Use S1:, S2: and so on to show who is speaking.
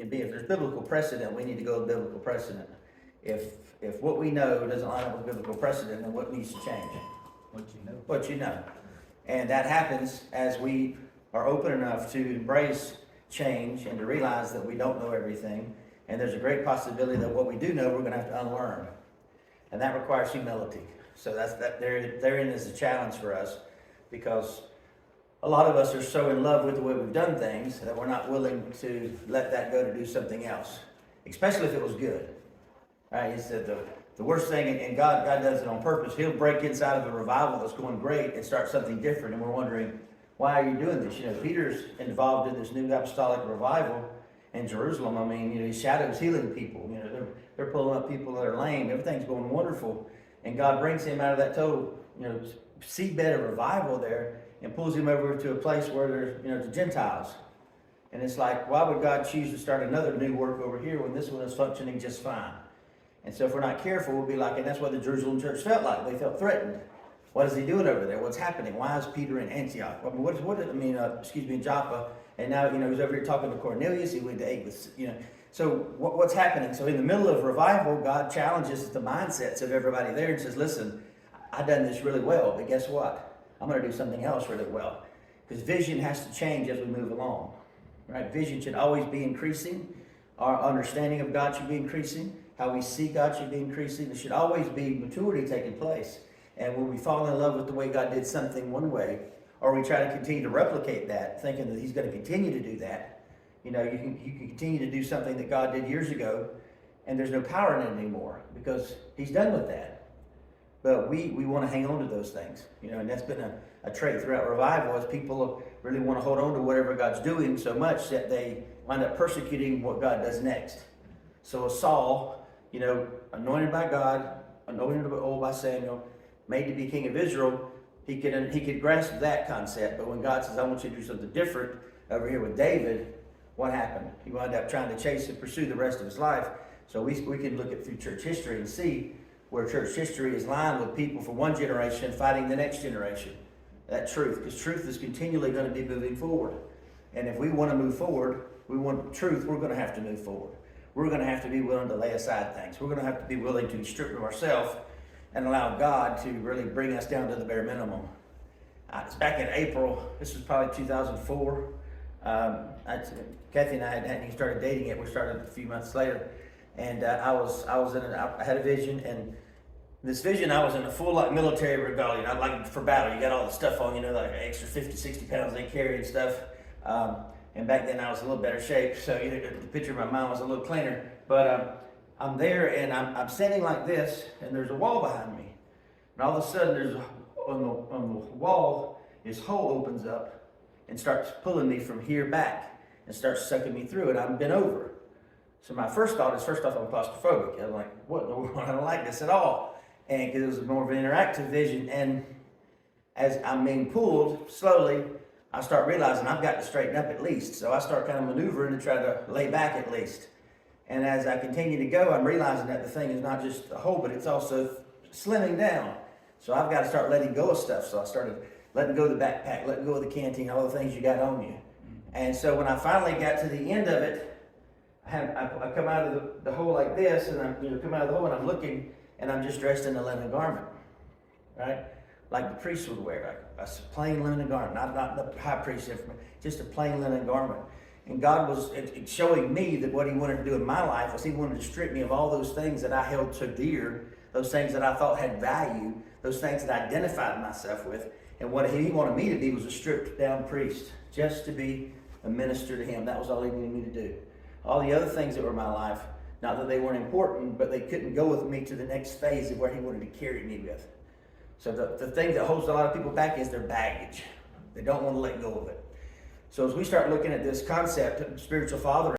S1: be, if there's biblical precedent, we need to go with biblical precedent. If what we know doesn't line up with biblical precedent, then what needs to change?
S2: What you know.
S1: What you know. And that happens as we are open enough to embrace change and to realize that we don't know everything. And there's a great possibility that what we do know, we're going to have to unlearn. And that requires humility. So therein is a challenge for us, because a lot of us are so in love with the way we've done things that we're not willing to let that go to do something else, especially if it was good. Right? He said the worst thing, and God does it on purpose. He'll break inside of a revival that's going great and start something different, and we're wondering, why are you doing this? You know, Peter's involved in this new apostolic revival in Jerusalem. I mean, you know, his shadow's healing people. You know, they're pulling up people that are lame. Everything's going wonderful, and God brings him out of that total, you know, seedbed of revival there, and pulls him over to a place where there's, you know, the Gentiles. And it's like, why would God choose to start another new work over here when this one is functioning just fine? And so if we're not careful, we'll be like, and that's what the Jerusalem church felt like. They felt threatened. What is he doing over there? What's happening? Why is Peter in Antioch? I mean, in Joppa. And now, you know, he's over here talking to Cornelius. He went to eat with, you know. So what's happening? So in the middle of revival, God challenges the mindsets of everybody there and says, listen, I've done this really well, but guess what? I'm going to do something else really well. Because vision has to change as we move along. Right? Vision should always be increasing. Our understanding of God should be increasing. How we see God should be increasing. There should always be maturity taking place. And when we fall in love with the way God did something one way, or we try to continue to replicate that, thinking that he's going to continue to do that, you know, you can continue to do something that God did years ago, and there's no power in it anymore, because he's done with that. But we want to hang on to those things, you know, and that's been a trait throughout revival, as people really want to hold on to whatever God's doing so much that they wind up persecuting what God does next. So Saul, you know, anointed by God, anointed of old by Samuel, made to be king of Israel, he could grasp that concept. But when God says, I want you to do something different over here with David, what happened? He wound up trying to chase and pursue the rest of his life. So we can look at through church history and see where church history is lined with people from one generation fighting the next generation. That truth, because truth is continually going to be moving forward. And if we want to move forward, we want truth, we're going to have to move forward. We're going to have to be willing to lay aside things. We're going to have to be willing to strip of ourselves and allow God to really bring us down to the bare minimum. It's back in April. This was probably 2004. Kathy and I hadn't started dating yet. We started a few months later, and I had a vision, and this vision, I was in a full like military regalia, not like for battle. You got all the stuff on, you know, like extra 50, 60 pounds they carry and stuff. And back then I was in a little better shape, so you know, the picture of my mind was a little cleaner. But I'm there, and I'm standing like this, and there's a wall behind me. And all of a sudden, on the wall, this hole opens up and starts pulling me from here back and starts sucking me through, and I'm bent over. So my first thought is, first off, I'm claustrophobic. I'm like, what in the world? I don't like this at all. And because it was more of an interactive vision, and as I'm being pulled slowly, I start realizing I've got to straighten up at least. So I start kind of maneuvering to try to lay back at least. And as I continue to go, I'm realizing that the thing is not just a hole, but it's also slimming down. So I've got to start letting go of stuff. So I started letting go of the backpack, letting go of the canteen, all the things you got on you. And so when I finally got to the end of it, I come out of the hole like this, and I come out of the hole, and I'm looking, and I'm just dressed in a linen garment, right? Like the priest would wear, like a plain linen garment, not the high priest, just a plain linen garment. And God was showing me that what he wanted to do in my life was he wanted to strip me of all those things that I held so dear, those things that I thought had value, those things that I identified myself with. And what he wanted me to be was a stripped down priest, just to be a minister to him. That was all he needed me to do. All the other things that were in my life, not that they weren't important, but they couldn't go with me to the next phase of where he wanted to carry me with. So the thing that holds a lot of people back is their baggage. They don't want to let go of it. So as we start looking at this concept of spiritual father